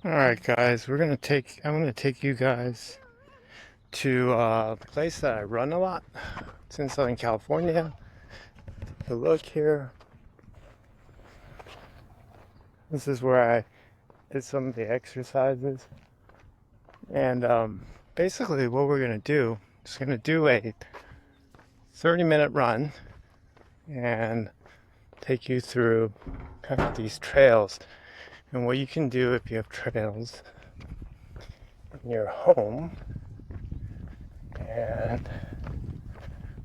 Alright guys, I'm gonna take you guys to a place that I run a lot. It's in Southern California. Take a look here. This is where I did some of the exercises. And basically what we're gonna do is gonna do a 30-minute run and take you through kind of these trails and what you can do if you have trails in your home and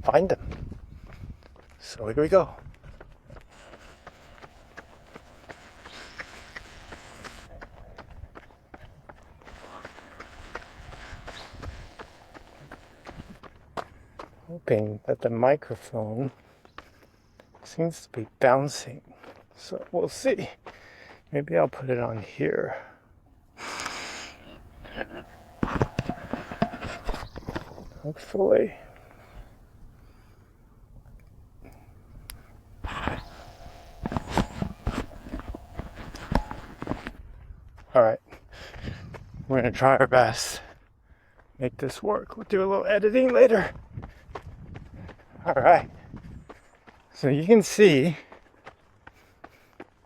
find them. So here we go. Hoping that the microphone seems to be bouncing. So we'll see. Maybe I'll put it on here. Hopefully. Alright. We're gonna try our best. Make this work. We'll do a little editing later. Alright. So you can see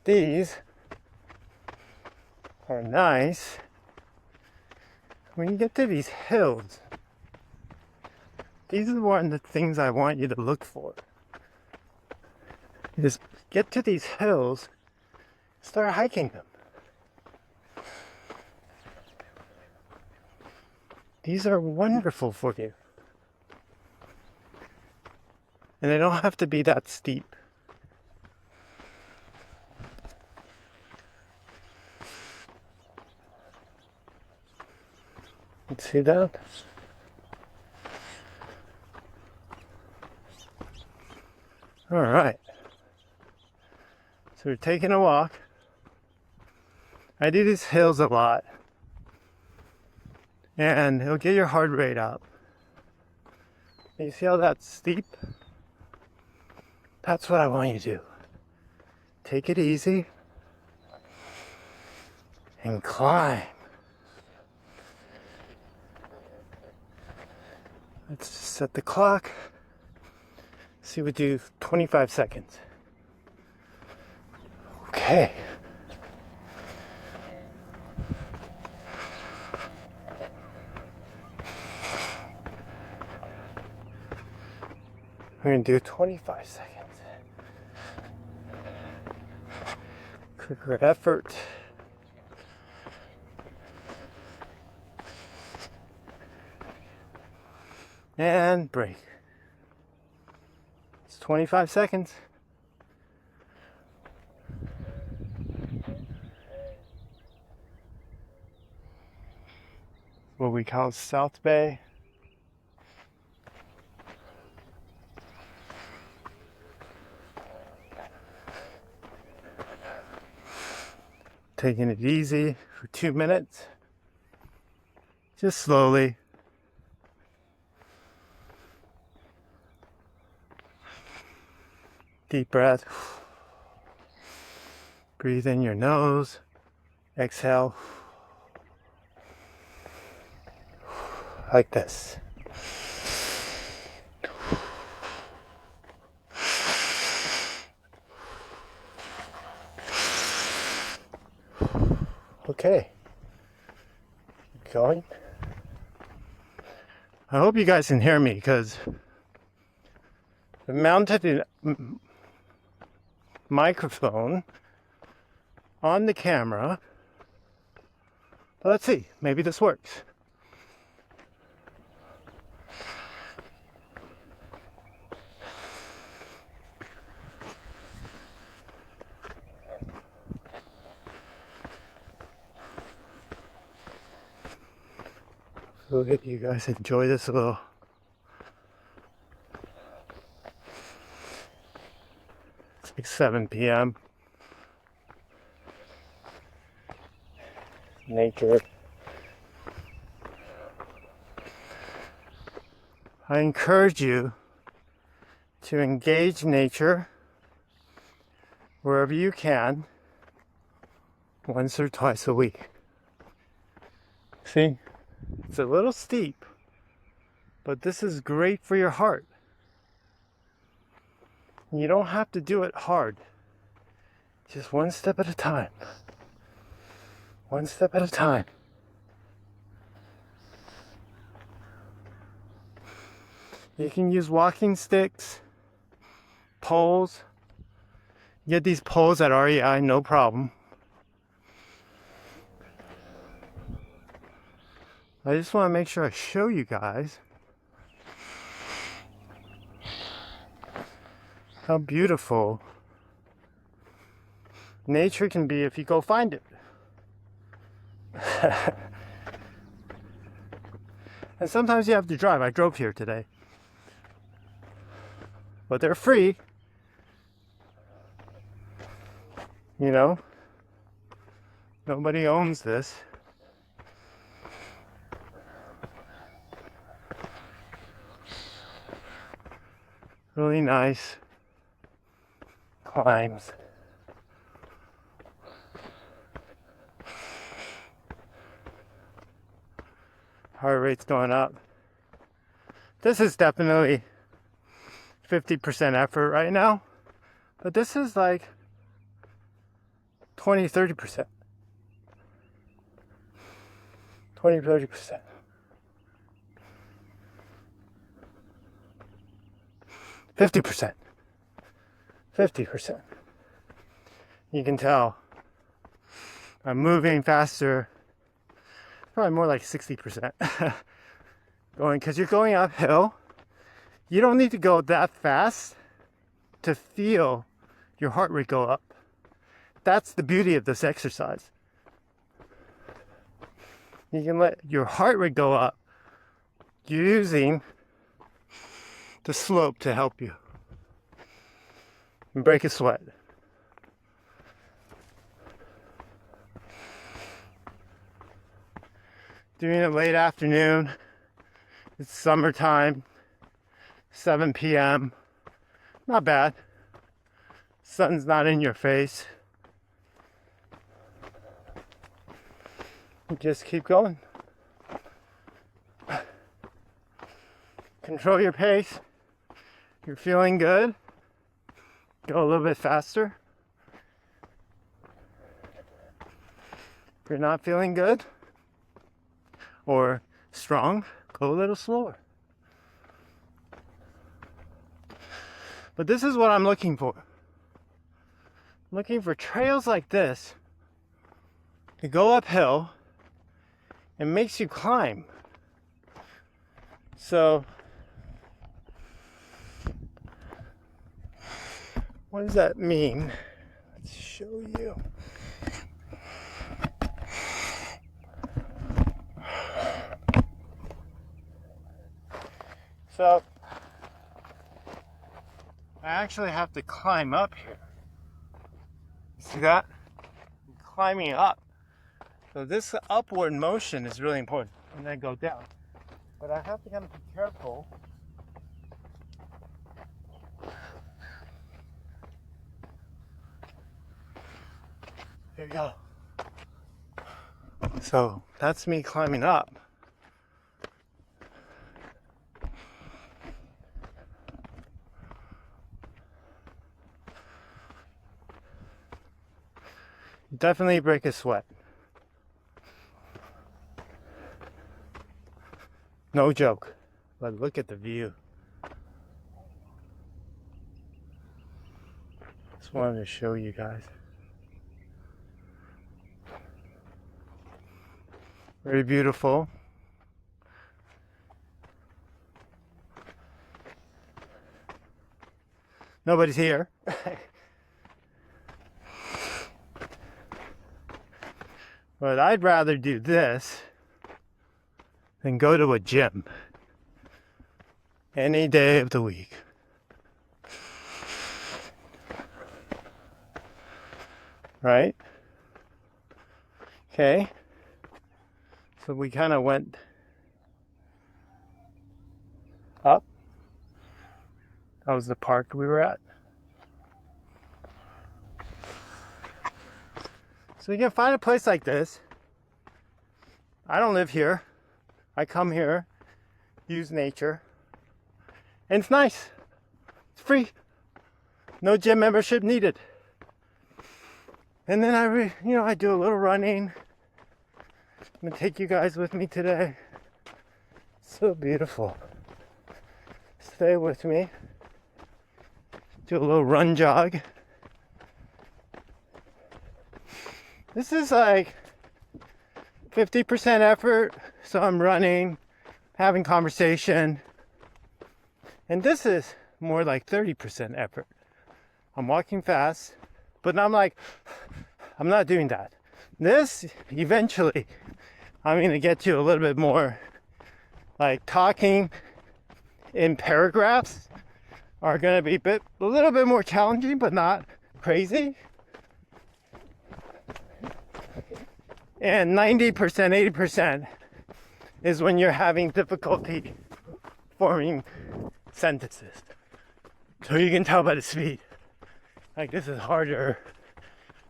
these are nice. When you get to these hills, these are one of the things I want you to look for. Is get to these hills, start hiking them. These are wonderful for you. And they don't have to be that steep. You see that? All right. So we're taking a walk. I do these hills a lot. And it'll get your heart rate up. You see how that's steep? That's what I want you to do. Take it easy and climb. Let's set the clock. See, we do 25 seconds. Okay. We're gonna do 25 seconds. Quicker effort. And break. It's 25 seconds. What we call South Bay. Taking it easy for 2 minutes. Just slowly. Deep breath. Breathe in your nose. Exhale. Like this. Okay. Keep going. I hope you guys can hear me because the mounted microphone on the camera. But let's see, maybe this works. So if you guys enjoy this little it's like 7 p.m. Nature. I encourage you to engage nature wherever you can, once or twice a week. See, it's a little steep, but this is great for your heart. You don't have to do it hard. Just one step at a time. One step at a time. You can use walking sticks, poles. Get these poles at REI, no problem. I just want to make sure I show you guys how beautiful nature can be if you go find it. And sometimes you have to drive. I drove here today. But they're free. You know? Nobody owns this. Really nice climbs. Heart rate's going up. This is definitely 50% effort right now, but this is like 20-30%. 20-30%. %50. 50%. You can tell I'm moving faster. Probably more like 60%. Going, because you're going uphill. You don't need to go that fast to feel your heart rate go up. That's the beauty of this exercise. You can let your heart rate go up using the slope to help you. And break a sweat. Doing it late afternoon. It's summertime. 7 p.m. Not bad. Sun's not in your face. Just keep going. Control your pace. You're feeling good. Go a little bit faster. If you're not feeling good or strong, go a little slower. But this is what I'm looking for. I'm looking for trails like this to go uphill and makes you climb. So what does that mean? Let's show you. So I actually have to climb up here. See that? I'm climbing up. So this upward motion is really important. And then go down. But I have to kind of be careful. There you go. So that's me climbing up. Definitely break a sweat. No joke. But look at the view. Just wanted to show you guys. Very beautiful. Nobody's here. But I'd rather do this than go to a gym any day of the week. Right? Okay. So we kind of went up. That was the park we were at. So you can find a place like this. I don't live here. I come here, use nature, and it's nice. It's free. No gym membership needed. And then I do a little running. I'm gonna take you guys with me today. So beautiful. Stay with me. Do a little run jog. This is like 50% effort, so I'm running, having conversation. And this is more like 30% effort. I'm walking fast, but I'm not doing that. This, eventually, I'm gonna get to a little bit more, like talking in paragraphs are gonna be a little bit more challenging, but not crazy. And 90%, 80% is when you're having difficulty forming sentences. So you can tell by the speed. Like, this is harder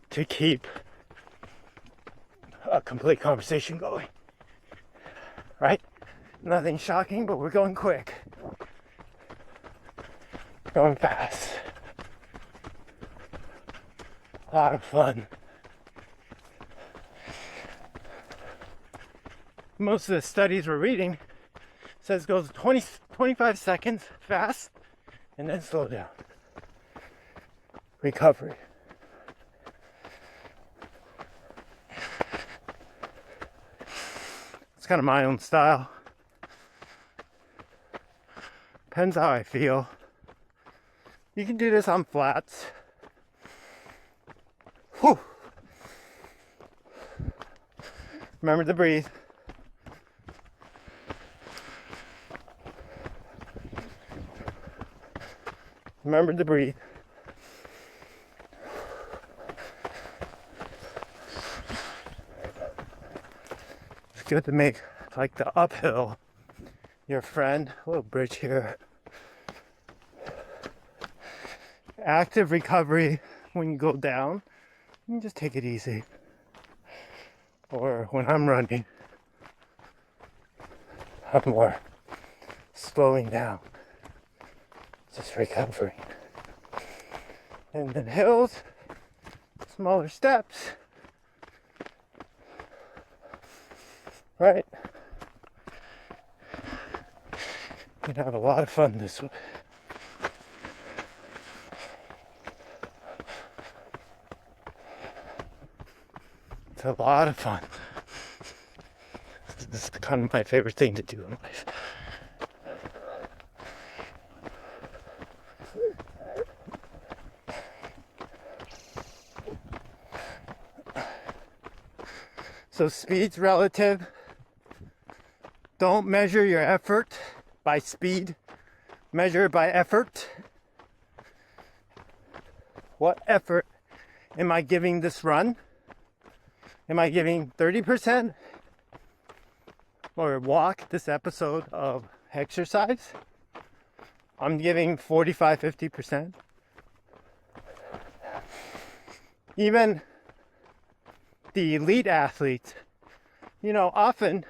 to keep a complete conversation going. Right? Nothing shocking, but we're going quick. Going fast. A lot of fun. Most of the studies we're reading says it goes 25 seconds fast and then slow down. Recovery. It's kind of my own style. Depends how I feel. You can do this on flats. Whew. Remember to breathe. Remember to breathe. It's good to make like the uphill your friend. A little bridge here. Active recovery when you go down. You can just take it easy. Or when I'm running, I'm more slowing down. Just recovering. And then hills, smaller steps. Right? You can have a lot of fun this way. It's a lot of fun. This is kind of my favorite thing to do in life. So speed's relative. Don't measure your effort by speed. Measure it by effort. What effort am I giving this run? Am I giving 30%? Or walk, this episode of exercise? I'm giving 45, 50%. Even the elite athletes, often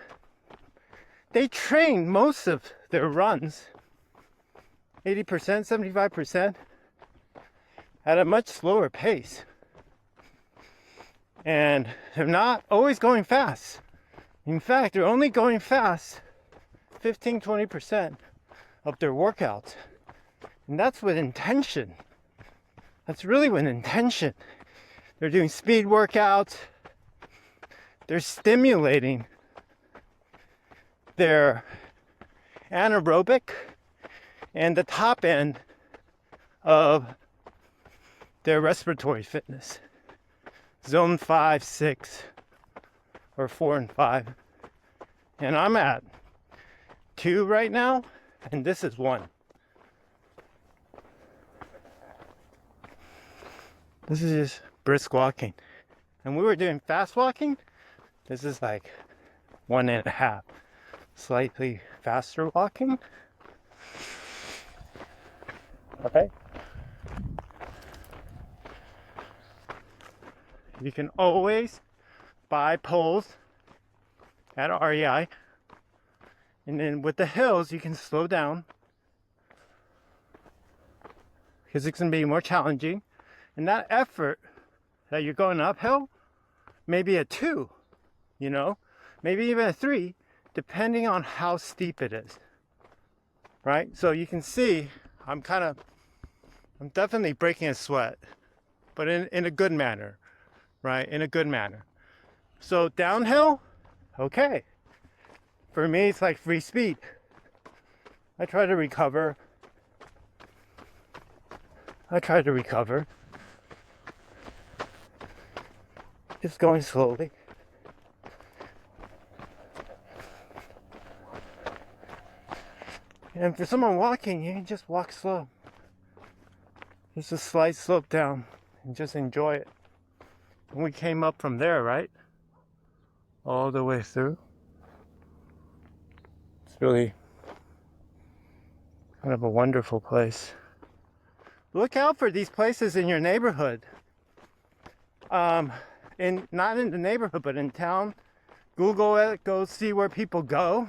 they train most of their runs, 80%, 75%, at a much slower pace. And they're not always going fast. In fact, they're only going fast 15, 20% of their workouts. And that's with intention. That's really with intention. They're doing speed workouts. They're stimulating their anaerobic and the top end of their respiratory fitness. Zone 5, 6, or 4 and 5. And I'm at 2 right now, and this is 1. This is just brisk walking. And we were doing fast walking. This is like 1.5. Slightly faster walking. Okay. You can always buy poles at REI. And then with the hills, you can slow down because it's going to be more challenging. And that effort that you're going uphill, maybe a 2, you know, maybe even a 3, depending on how steep it is, right? So you can see I'm definitely breaking a sweat, but in a good manner, right? In a good manner. So downhill, okay. For me, it's like free speed. I try to recover. Just going slowly. And for someone walking, you can just walk slow. Just a slight slope down and just enjoy it. And we came up from there, right? All the way through. It's really kind of a wonderful place. Look out for these places in your neighborhood. Not in the neighborhood, but in town. Google it, go see where people go.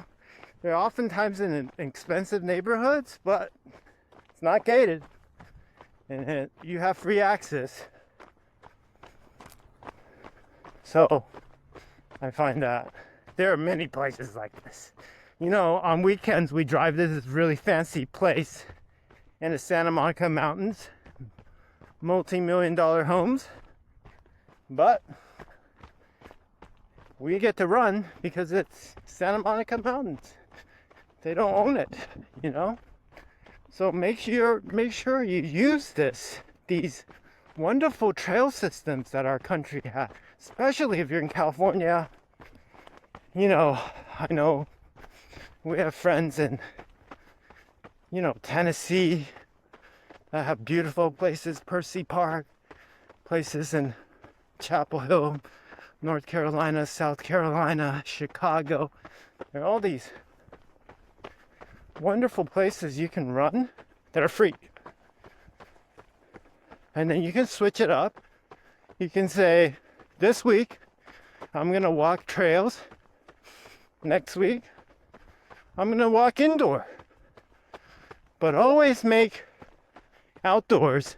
They're oftentimes in expensive neighborhoods, but it's not gated. And you have free access. So I find that there are many places like this. You know, on weekends we drive to this really fancy place in the Santa Monica Mountains, multi-million-dollar homes, but we get to run because it's Santa Monica Mountains. They don't own it, you know. So make sure you use these wonderful trail systems that our country has, especially if you're in California. You know, I know we have friends in, you know, Tennessee that have beautiful places, Percy Park, places in Chapel Hill, North Carolina, South Carolina, Chicago. There are all these wonderful places you can run that are free. And then you can switch it up. You can say, this week I'm gonna walk trails. Next week I'm gonna walk indoor. But always make outdoors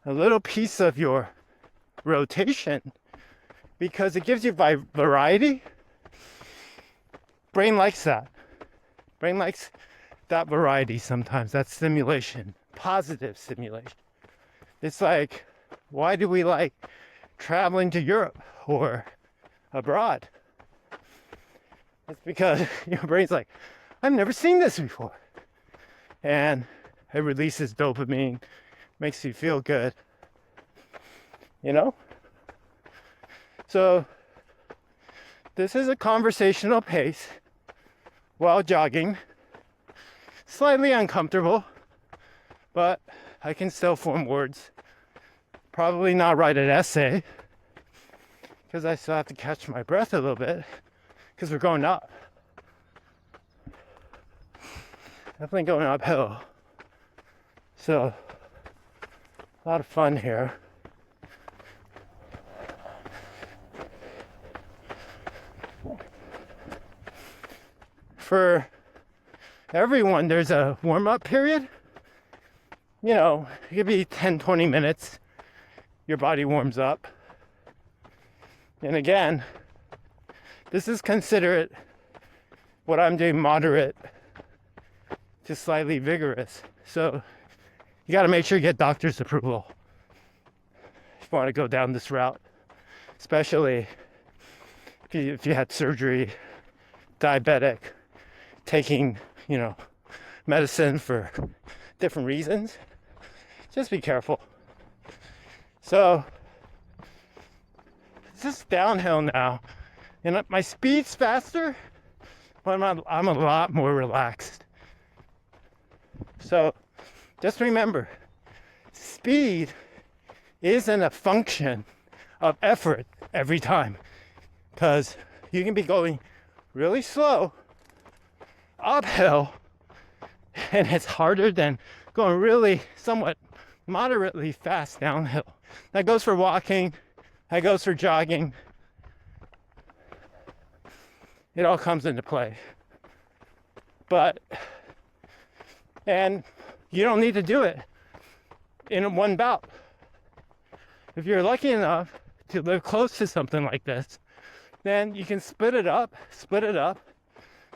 a little piece of your rotation because it gives you variety. Brain likes that. Brain likes that variety sometimes, that stimulation, positive stimulation. It's like, why do we like traveling to Europe or abroad? It's because your brain's like, I've never seen this before. And it releases dopamine, makes you feel good, you know? So this is a conversational pace while jogging. Slightly uncomfortable, but I can still form words. Probably not write an essay because I still have to catch my breath a little bit because we're going up. Definitely going uphill. So, a lot of fun here. For everyone, there's a warm-up period. You know, it could be 10-20 minutes. Your body warms up. And again, this is considered what I'm doing moderate to slightly vigorous. So you got to make sure you get doctor's approval if you want to go down this route, especially if you had surgery, diabetic, taking, you know, medicine for different reasons. Just be careful. So it's just downhill now, and my speed's faster, but I'm a lot more relaxed. So just remember, speed isn't a function of effort every time, because you can be going really slow uphill and it's harder than going really somewhat moderately fast downhill. That goes for walking, that goes for jogging. it all comes into play. And you don't need to do it in one bout. If you're lucky enough to live close to something like this, then you can split it up,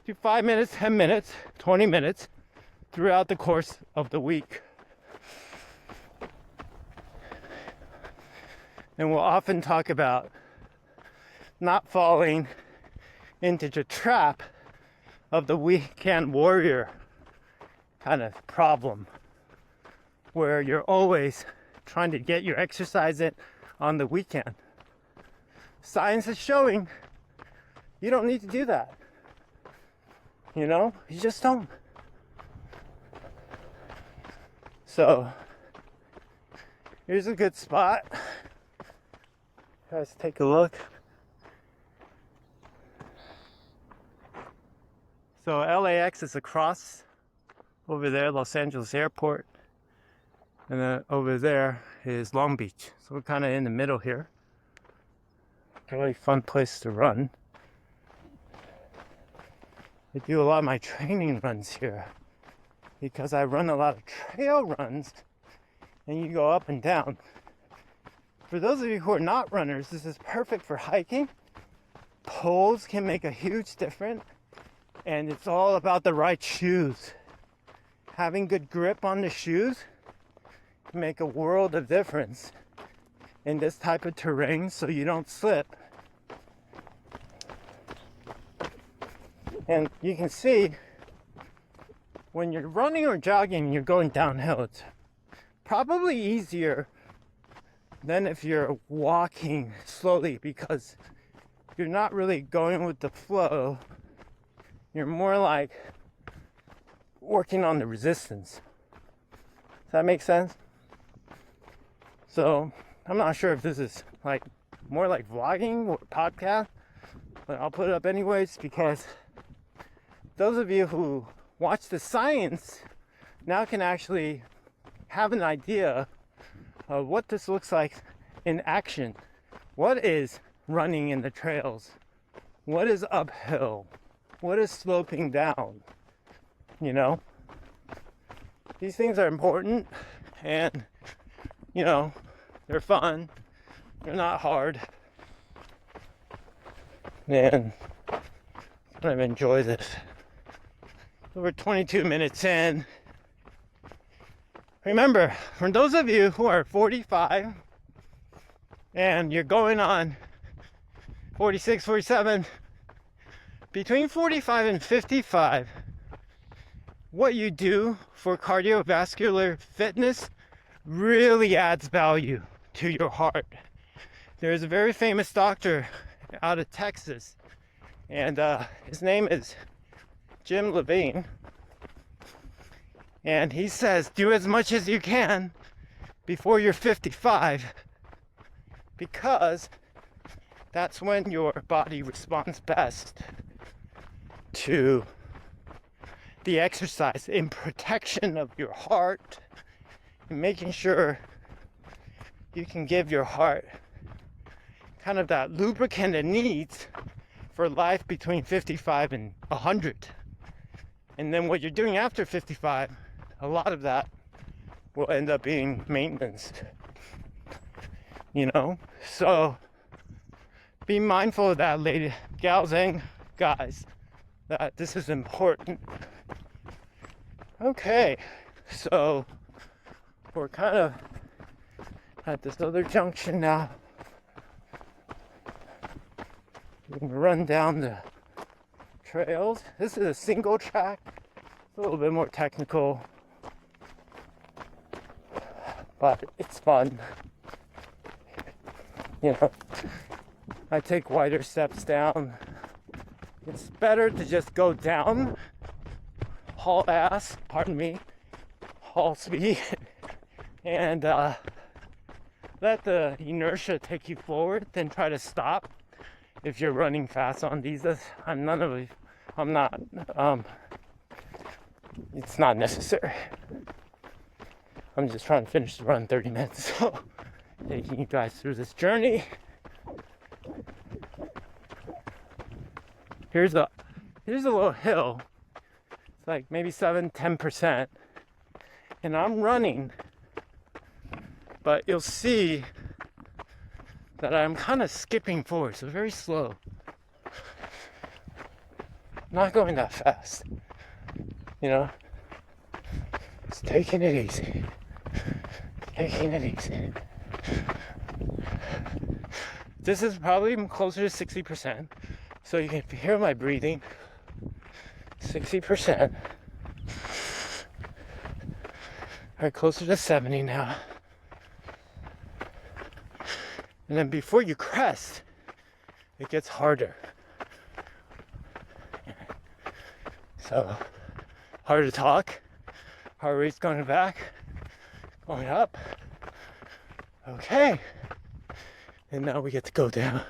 do 5 minutes, 10 minutes, 20 minutes throughout the course of the week. And we'll often talk about not falling into the trap of the weekend warrior kind of problem, where you're always trying to get your exercise in on the weekend. Science is showing you don't need to do that. You know, you just don't. So here's a good spot. Guys, take a look. So LAX is across over there, Los Angeles Airport. And then over there is Long Beach. So we're kind of in the middle here. Really fun place to run. I do a lot of my training runs here because I run a lot of trail runs and you go up and down. For those of you who are not runners, this is perfect for hiking. Poles can make a huge difference, and it's all about the right shoes. Having good grip on the shoes can make a world of difference in this type of terrain so you don't slip. And you can see when you're running or jogging and you're going downhill, it's probably easier than if you're walking slowly because you're not really going with the flow. You're more like working on the resistance. Does that make sense? So I'm not sure if this is like more like vlogging or podcast, but I'll put it up anyways because those of you who watch the science now can actually have an idea of what this looks like in action. What is running in the trails? What is uphill? What is sloping down? You know, these things are important and, you know, they're fun. They're not hard. And I kind of enjoy this. We're 22 minutes in. Remember, for those of you who are 45 and you're going on 46, 47, between 45 and 55, what you do for cardiovascular fitness really adds value to your heart. There's a very famous doctor out of Texas, and his name is Jim Levine. And he says, do as much as you can before you're 55, because that's when your body responds best to the exercise in protection of your heart and making sure you can give your heart kind of that lubricant it needs for life between 55 and 100. And then what you're doing after 55, a lot of that will end up being maintenance, you know? So be mindful of that, ladies, gals, and guys, that this is important. Okay, so we're kind of at this other junction now. We can run down the trails. This is a single track. It's a little bit more technical, but it's fun. You know, I take wider steps down. It's better to just go down, haul ass, pardon me, haul speed, and let the inertia take you forward, then try to stop if you're running fast on these. It's not necessary. I'm just trying to finish the run in 30 minutes, so taking you guys through this journey. Here's a little hill. It's like maybe 7-10%. And I'm running, but you'll see that I'm kind of skipping forward, so very slow. Not going that fast, you know? Just taking it easy. Taking it easy. This is probably closer to 60%. So you can hear my breathing. 60%. Alright, closer to 70 now. And then before you crest, it gets harder. So, harder to talk. Heart rate's going back, going up. Okay. And now we get to go down.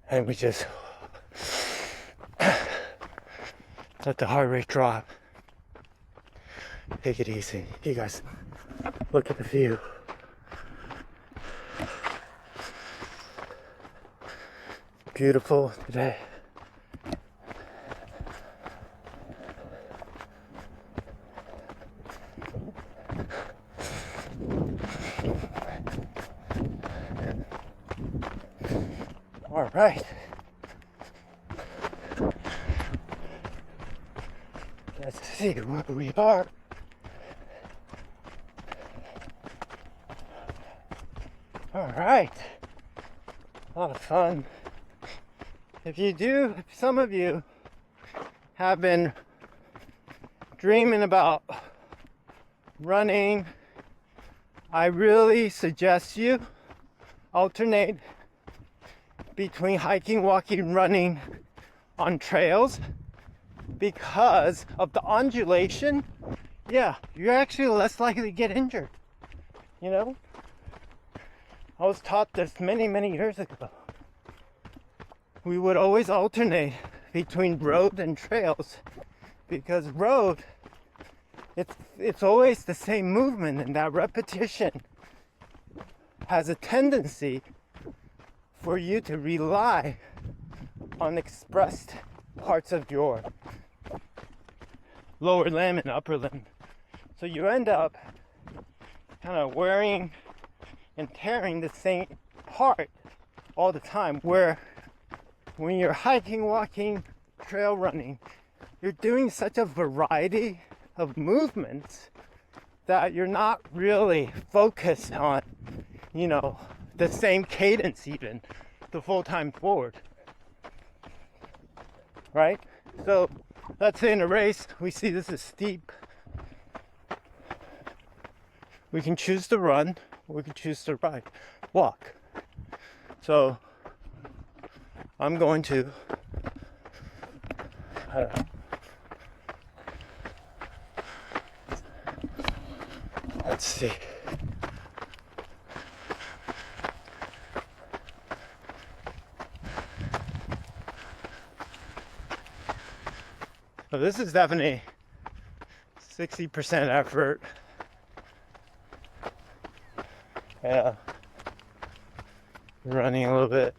And we just let the heart rate drop. Take it easy. You guys, look at the view. Beautiful today. All right. Let's see where we are. All right. A lot of fun. If some of you have been dreaming about running, I really suggest you alternate between hiking, walking, running on trails because of the undulation. Yeah, you're actually less likely to get injured. You know? I was taught this many, many years ago. We would always alternate between road and trails because road, it's always the same movement, and that repetition has a tendency for you to rely on expressed parts of your lower limb and upper limb. So you end up kind of wearing and tearing the same part all the time, where when you're hiking, walking, trail running, you're doing such a variety of movements that you're not really focused on, you know, the same cadence even the full time forward, right? So let's say in a race, we see this is steep. We can choose to run, or we can choose to walk. So I'm going to, let's see. So this is definitely 60% effort. Yeah. Running a little bit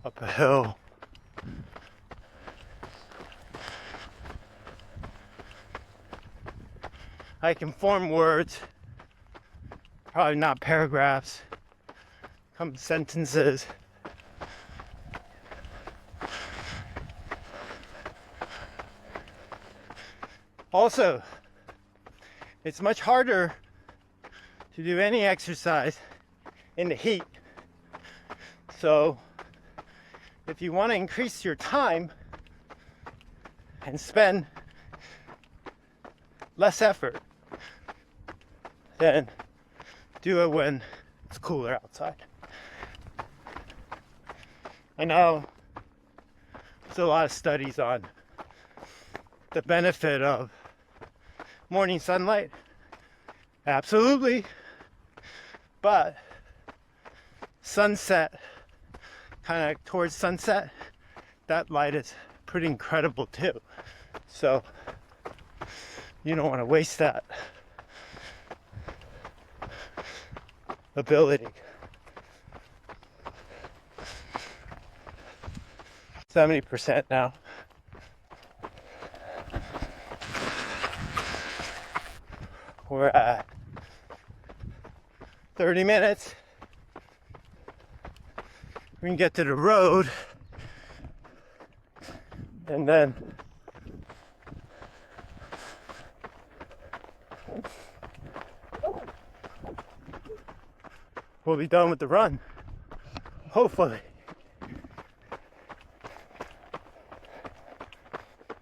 up a hill. I can form words, probably not paragraphs, some sentences. Also, it's much harder to do any exercise in the heat. So if you want to increase your time and spend less effort, then do it when it's cooler outside. I know there's a lot of studies on the benefit of morning sunlight. Absolutely. But sunset, kind of towards sunset, that light is pretty incredible too. So you don't want to waste that ability. 70% now. We're at 30 minutes. We can get to the road and then we'll be done with the run, hopefully.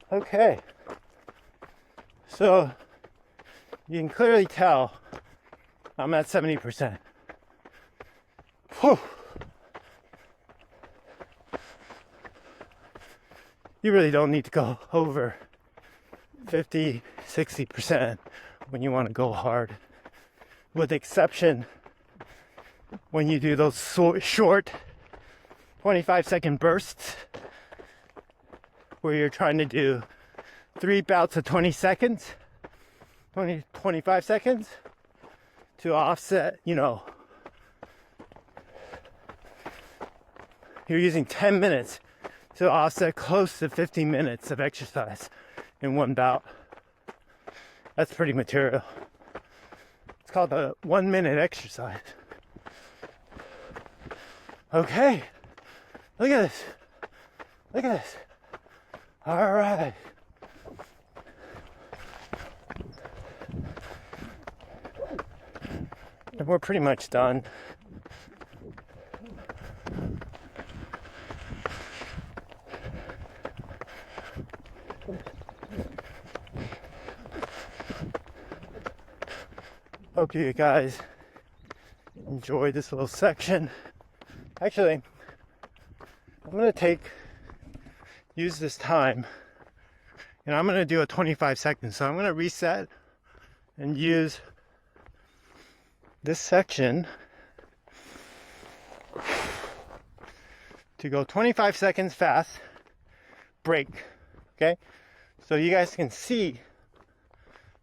Okay, so you can clearly tell I'm at 70%. Whew. You really don't need to go over 50, 60% when you want to go hard. With exception when you do those short 25-second bursts where you're trying to do 3 bouts of 20 seconds, 25 seconds to offset, you're using 10 minutes to offset close to 15 minutes of exercise in one bout. That's pretty material. It's called a 1 minute exercise. Okay, look at this. Look at this. All right. And we're pretty much done. Hope you guys enjoyed this little section. Actually, I'm going to use this time, and I'm going to do a 25 seconds. So I'm going to reset and use this section to go 25 seconds fast, break, okay? So you guys can see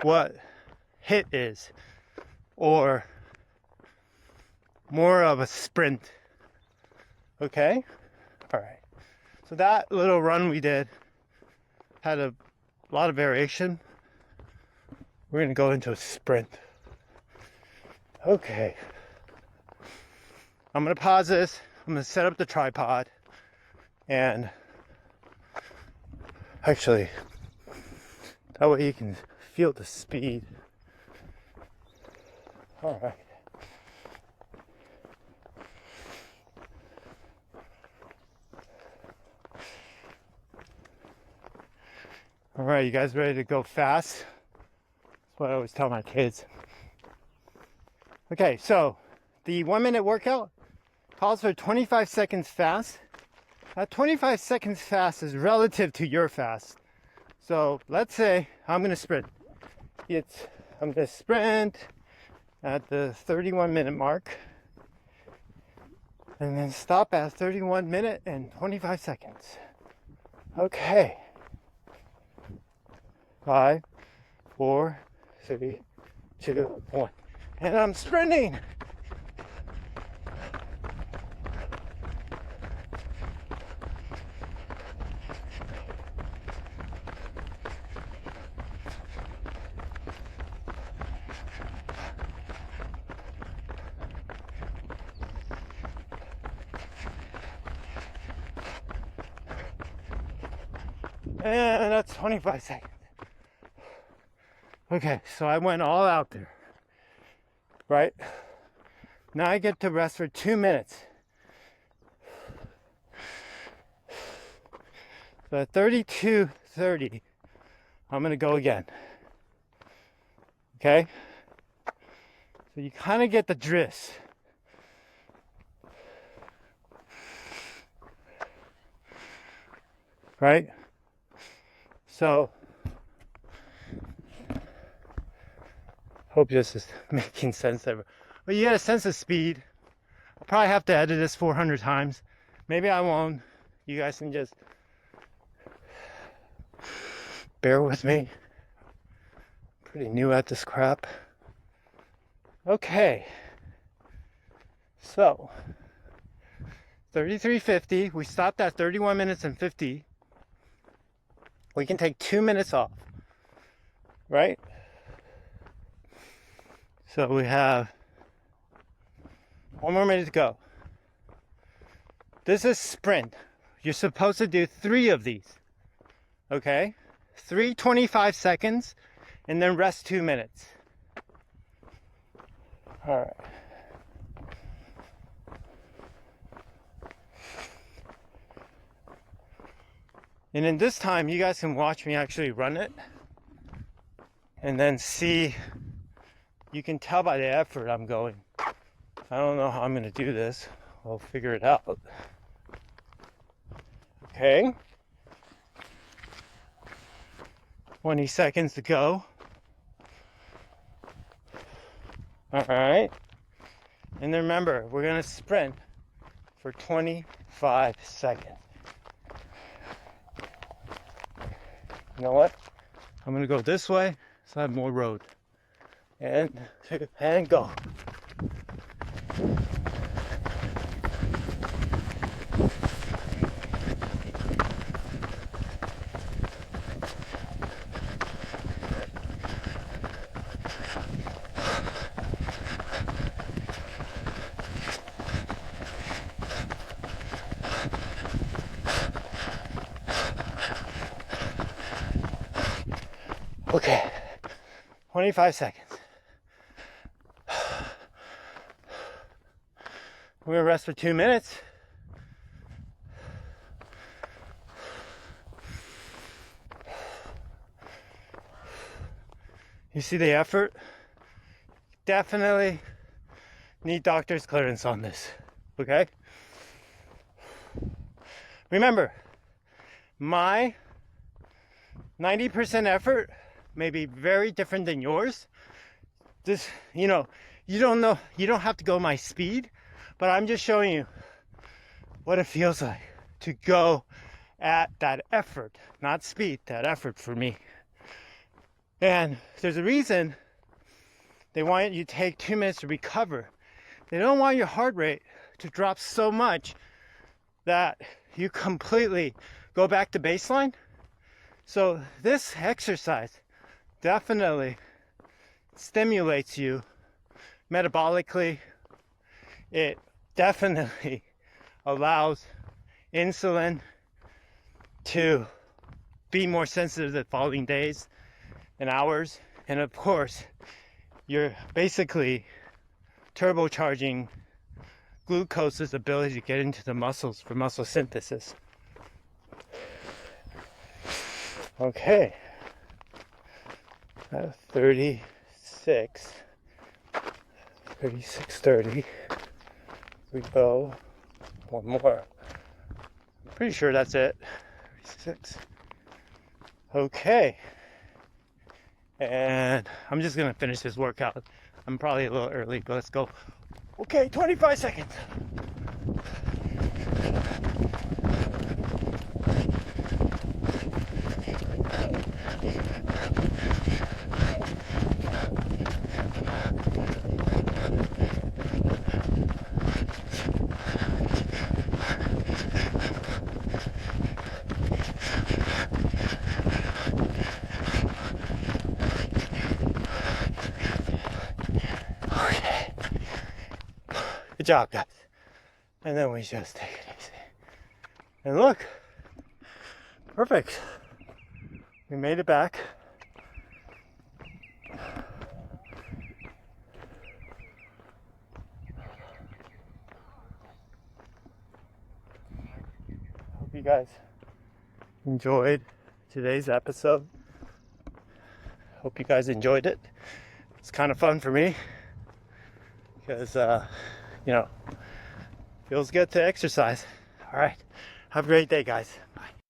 what HIIT is, or more of a sprint, okay? All right, so that little run we did had a lot of variation. We're gonna go into a sprint. Okay, I'm gonna pause this. I'm gonna set up the tripod, and actually, that way you can feel the speed. All right. All right, you guys ready to go fast? That's what I always tell my kids. Okay, so the 1 minute workout calls for 25 seconds fast. That 25 seconds fast is relative to your fast. So let's say I'm gonna sprint. I'm gonna sprint at the 31 minute mark and then stop at 31 minutes and 25 seconds. Okay. 5, 4, 3, 2, 1. And I'm sprinting. And that's 25 seconds. Okay, so I went all out there, right? Now I get to rest for 2 minutes. So at 32:30, I'm gonna go again. Okay? So you kind of get the drift. Right? So, hope this is making sense ever. But you get a sense of speed. I'll probably have to edit this 400 times. Maybe I won't. You guys can just bear with me. Pretty new at this crap. Okay. So, 33:50. We stopped at 31 minutes and 50. We can take 2 minutes off, right? So we have 1 more minute to go. This is sprint. You're supposed to do 3 of these, okay? 3 25 seconds, and then rest 2 minutes. All right. And in this time, you guys can watch me actually run it and then see, you can tell by the effort I'm going. I don't know how I'm gonna do this. I'll figure it out. Okay. 20 seconds to go. All right. And then remember, we're gonna sprint for 25 seconds. You know what? I'm gonna go this way so I have more road. And go. Okay, 25 seconds. We're gonna rest for 2 minutes. You see the effort? Definitely need doctor's clearance on this, okay? Remember, my 90% effort may be very different than yours. This, you don't know, you don't have to go my speed, but I'm just showing you what it feels like to go at that effort, not speed, that effort for me. And there's a reason they want you to take 2 minutes to recover. They don't want your heart rate to drop so much that you completely go back to baseline. So this exercise definitely stimulates you metabolically. It definitely allows insulin to be more sensitive the following days and hours. And of course, you're basically turbocharging glucose's ability to get into the muscles for muscle synthesis. Okay. 36:30. We go. One more. I'm pretty sure that's it. 36. Okay. And I'm just gonna finish this workout. I'm probably a little early, but let's go. Okay, 25 seconds. Good job, guys. And then we just take it easy. And look, perfect. We made it back. Hope you guys enjoyed today's episode. Hope you guys enjoyed it. It's kind of fun for me because feels good to exercise. All right. Have a great day, guys. Bye.